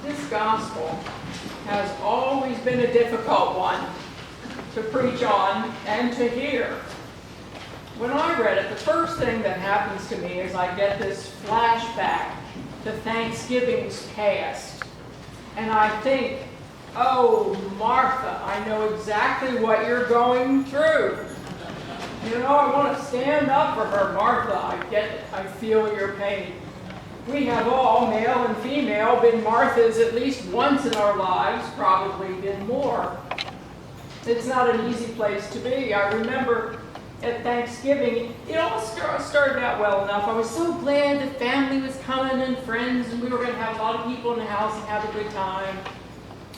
This gospel has always been a difficult one to preach on and to hear. When I read it, the first thing that happens to me is I get this flashback to Thanksgiving's past. And I think, oh, Martha, I know exactly what you're going through. You know, I want to stand up for her. Martha, I get it. I feel your pain. We have all, male and female, been Marthas at least once in our lives, probably been more. It's not an easy place to be. I remember at Thanksgiving, it all started out well enough. I was so glad the family was coming and friends, and we were going to have a lot of people in the house and have a good time.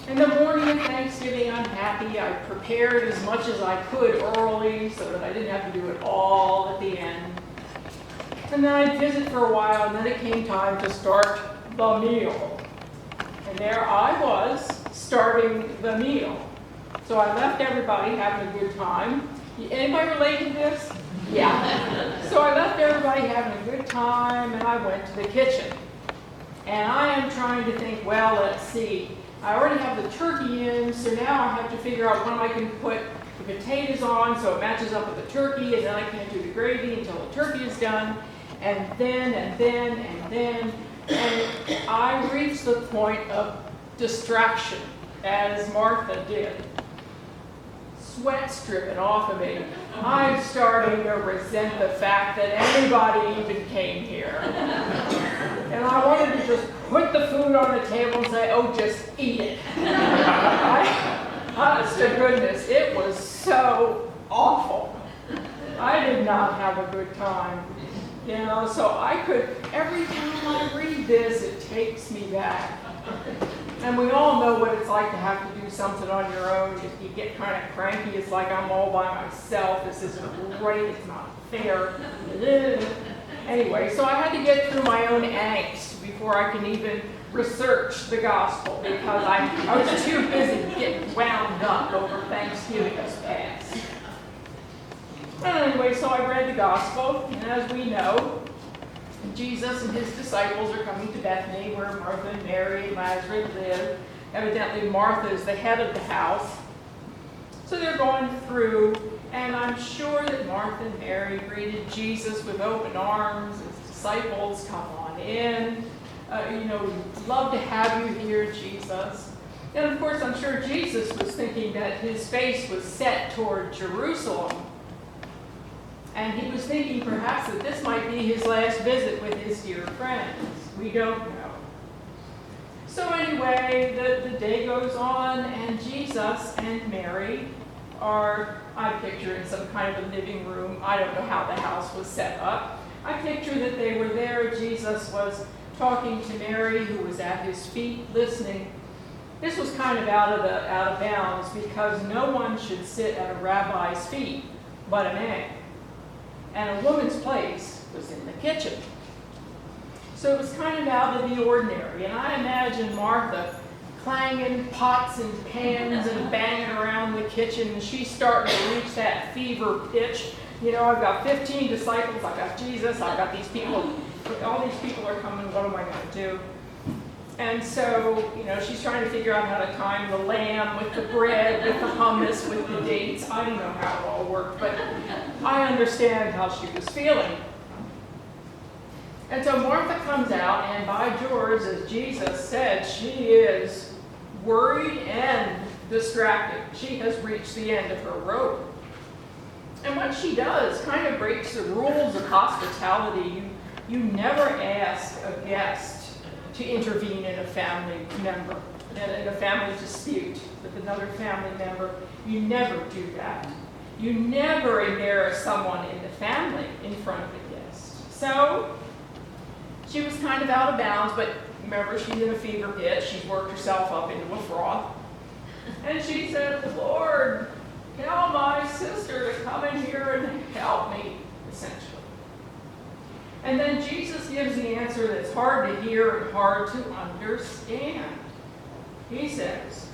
And the morning of Thanksgiving, I'm happy. I prepared as much as I could early so that I didn't have to do it all at the end. And then I'd visit for a while, and then it came time to start the meal. And there I was, starting the meal. So I left everybody having a good time. Anybody relate to this? Yeah. So I left everybody having a good time, and I went to the kitchen. And I am trying to think, well, let's see. I already have the turkey in, so now I have to figure out when I can put the potatoes on so it matches up with the turkey, and then I can't do the gravy until the turkey is done. And then I reached the point of distraction, as Martha did. Sweat stripping off of me. I'm starting to resent the fact that anybody even came here. And I wanted to just put the food on the table and say, oh, just eat it. Honest to goodness, it was so awful. I did not have a good time. You know, so every time I read this, it takes me back. And we all know what it's like to have to do something on your own. If you get kind of cranky, it's like I'm all by myself. This isn't right, it's not fair. Anyway, so I had to get through my own angst before I can even research the gospel because I was too busy getting wound up over Thanksgiving's past. Anyway, so I read the gospel, and as we know, Jesus and his disciples are coming to Bethany, where Martha and Mary and Lazarus live. Evidently, Martha is the head of the house. So they're going through, and I'm sure that Martha and Mary greeted Jesus with open arms. His disciples, come on in. We'd love to have you here, Jesus. And of course, I'm sure Jesus was thinking that his face was set toward Jerusalem. And he was thinking perhaps that this might be his last visit with his dear friends. We don't know. So anyway, the day goes on, and Jesus and Mary are, I picture, in some kind of a living room. I don't know how the house was set up. I picture that they were there. Jesus was talking to Mary, who was at his feet, listening. This was kind of out of bounds, because no one should sit at a rabbi's feet but a man. And a woman's place was in the kitchen. So it was kind of out of the ordinary. And I imagine Martha clanging pots and pans and banging around the kitchen, and she's starting to reach that fever pitch. You know, I've got 15 disciples, I've got Jesus, I've got these people, all these people are coming, what am I going to do? And so, she's trying to figure out how to time the lamb with the bread, with the hummus, with the dates. I don't know how it all worked, but I understand how she was feeling. And so Martha comes out, and by George, as Jesus said, she is worried and distracted. She has reached the end of her rope. And what she does kind of breaks the rules of hospitality. You never ask a guest to intervene in a family member, in a family dispute with another family member. You never do that. You never embarrass someone in the family in front of a guest. So she was kind of out of bounds, but remember, she's in a fever pitch. She's worked herself up into a froth. And she said, Lord, tell my sister to come in here and help me, essentially. And then Jesus gives the answer that's hard to hear and hard to understand. He says,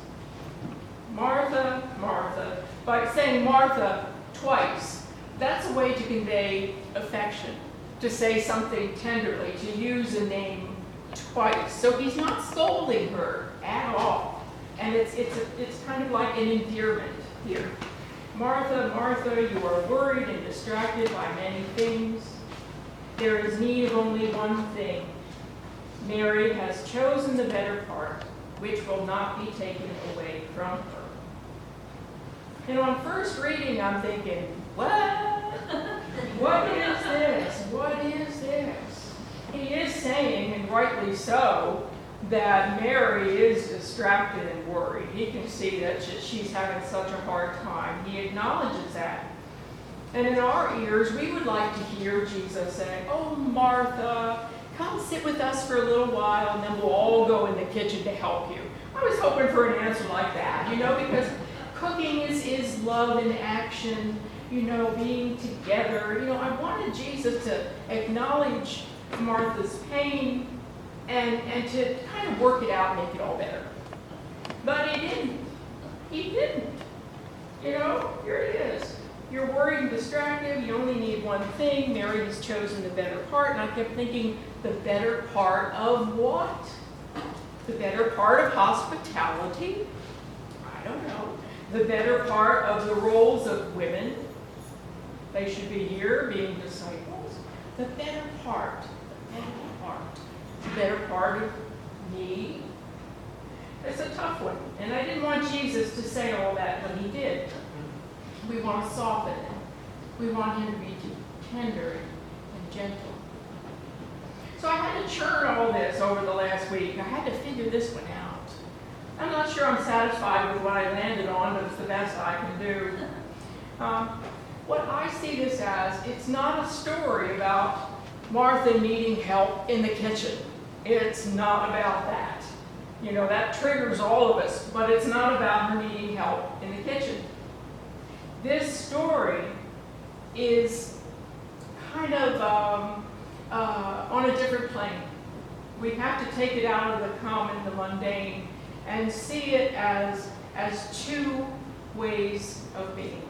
Martha, Martha. By saying Martha twice, that's a way to convey affection, to say something tenderly, to use a name twice. So he's not scolding her. And it's kind of like an endearment here. Martha, Martha, you are worried and distracted by many things. There is need of only one thing. Mary has chosen the better part, which will not be taken away from her. And on first reading, I'm thinking, what? What is this? What is this? He is saying, and rightly so, that Mary is distracted and worried. He can see that she's having such a hard time. He acknowledges that. And in our ears, we would like to hear Jesus say, oh, Martha, come sit with us for a little while, and then we'll all go in the kitchen to help you. I was hoping for an answer like that, because cooking is love in action, being together. I wanted Jesus to acknowledge Martha's pain and to kind of work it out and make it all better. But he didn't. He didn't. Here it is. You're worried and distracted. You only need one thing. Mary has chosen the better part. And I kept thinking, the better part of what? The better part of hospitality? I don't know. The better part of the roles of women. They should be here being disciples. The better part. The better part of me. It's a tough one. And I didn't want Jesus to say all that, but he did. We want to soften him. We want him to be tender and gentle. So I had to churn all this over the last week. I had to figure this one out. I'm not sure I'm satisfied with what I landed on, but it's the best I can do. What I see this as, it's not a story about Martha needing help in the kitchen. It's not about that. That triggers all of us, but it's not about her needing help in the kitchen. This story is kind of on a different plane. We have to take it out of the common, the mundane, and see it as two ways of being.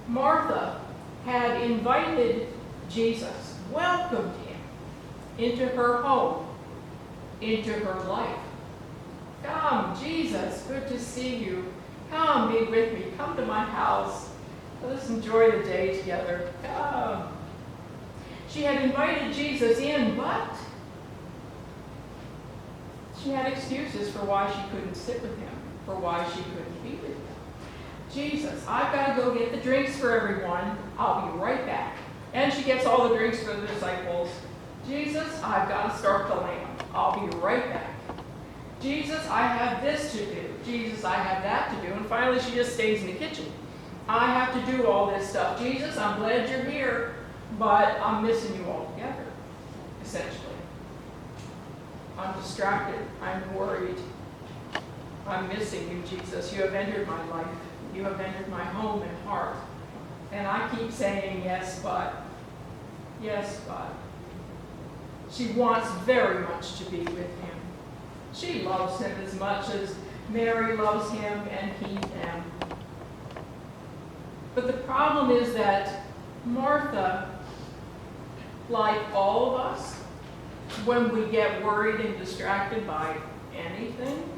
Martha had invited Jesus, welcomed him into her home, into her life. Come, Jesus, good to see you. Come, be with me. Come to my house. Let's enjoy the day together. Come. She had invited Jesus in, but she had excuses for why she couldn't sit with him, for why she couldn't be with him. Jesus, I've got to go get the drinks for everyone. I'll be right back. And she gets all the drinks for the disciples. Jesus, I've got to start the lamb. I'll be right back. Jesus, I have this to do. Jesus, I have that to do. And finally, she just stays in the kitchen. I have to do all this stuff. Jesus, I'm glad you're here, but I'm missing you altogether, essentially. I'm distracted. I'm worried. I'm missing you, Jesus. You have entered my life. You have entered my home and heart. And I keep saying, yes, but. Yes, but. She wants very much to be with him. She loves him as much as Mary loves him and he them. But the problem is that Martha, like all of us, when we get worried and distracted by anything,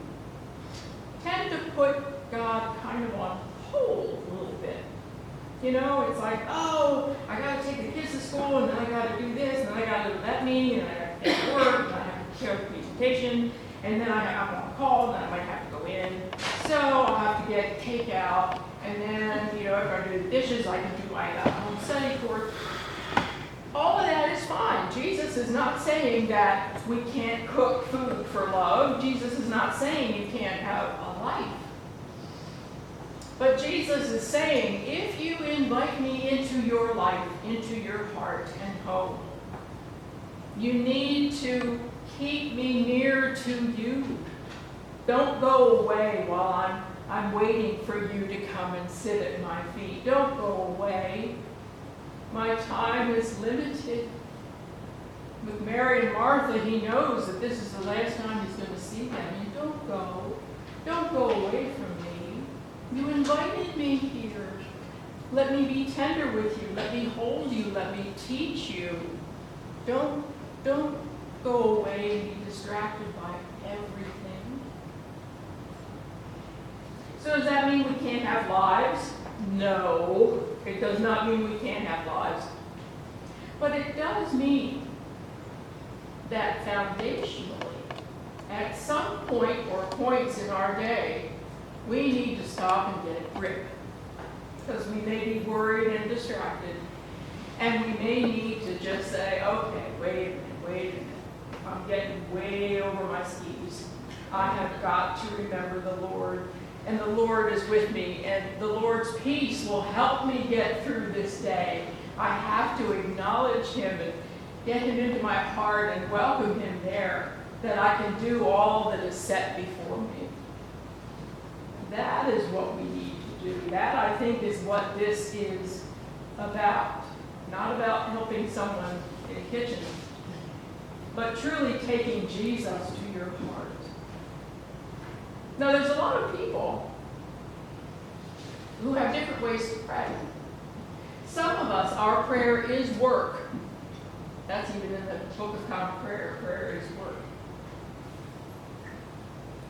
tend to put God kind of on hold a little bit. It's like, oh, I got to take the kids to school, and then I got to do this, and then I got to go to that meeting, and I got to take work, and I have to share the presentation, and then I'm on call, and I might have to go in. So I'll have to get takeout, and then, if I do the dishes, I can do my home study course. All of that is fine. Jesus is not saying that we can't cook food for love. Jesus is not saying you can't have a life. But Jesus is saying, if you invite me into your life, into your heart and home, you need to keep me near to you. Don't go away while I'm waiting for you to come and sit at my feet. Don't go away. My time is limited. With Mary and Martha, he knows that this is the last time he's going to see them. You don't go. Don't go away from me. You invited me here. Let me be tender with you. Let me hold you. Let me teach you. Don't go away and be distracted by everything. So does that mean we can't have lives? No, it does not mean we can't have lives. But it does mean that foundationally, at some point or points in our day, we need to stop and get a grip. Because we may be worried and distracted, and we may need to just say, okay, wait a minute. I'm getting way over my skis. I have got to remember the Lord, and the Lord is with me, and the Lord's peace will help me get through this day. I have to acknowledge Him and get Him into my heart and welcome Him there, that I can do all that is set before me. That is what we need to do. That, I think, is what this is about. Not about helping someone in a kitchen, but truly taking Jesus to your heart. Now, there's a lot of people who have different ways to pray. Some of us, our prayer is work. That's even in the Book of Common Prayer. Prayer is work.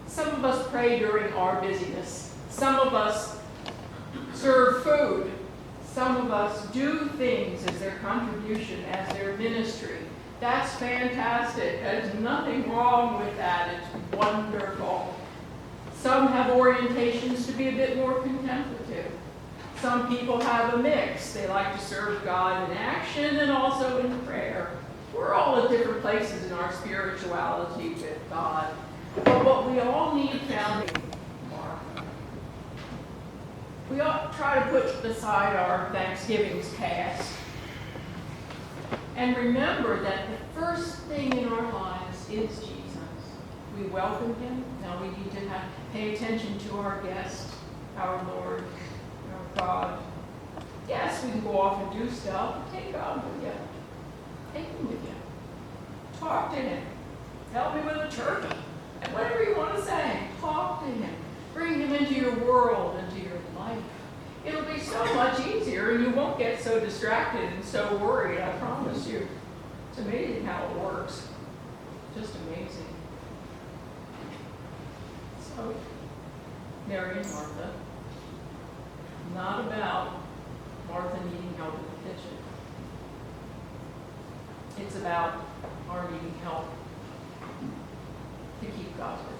Some of us pray during our busyness. Some of us serve food. Some of us do things as their contribution, as their ministry. That's fantastic. There's nothing wrong with that. It's wonderful. Some have orientations to be a bit more contemplative. Some people have a mix. They like to serve God in action and also in prayer. We're all at different places in our spirituality with God. But what we all need foundation. We ought to try to put aside our Thanksgivings past and remember that the first thing in our lives is Jesus. We welcome Him. Now we need to pay attention to our guest, our Lord, our God. Yes, we can go off and do stuff. Take God with you. Take Him with you. Talk to Him. Help me with a turkey. And whatever you want to say, talk to Him. Bring Him into your world, into your life. It'll be so much easier, and you won't get so distracted and so worried, I promise you. It's amazing how it works. Just amazing. So, Mary and Martha. Not about Martha needing help in the kitchen. It's about our needing help to keep God's word.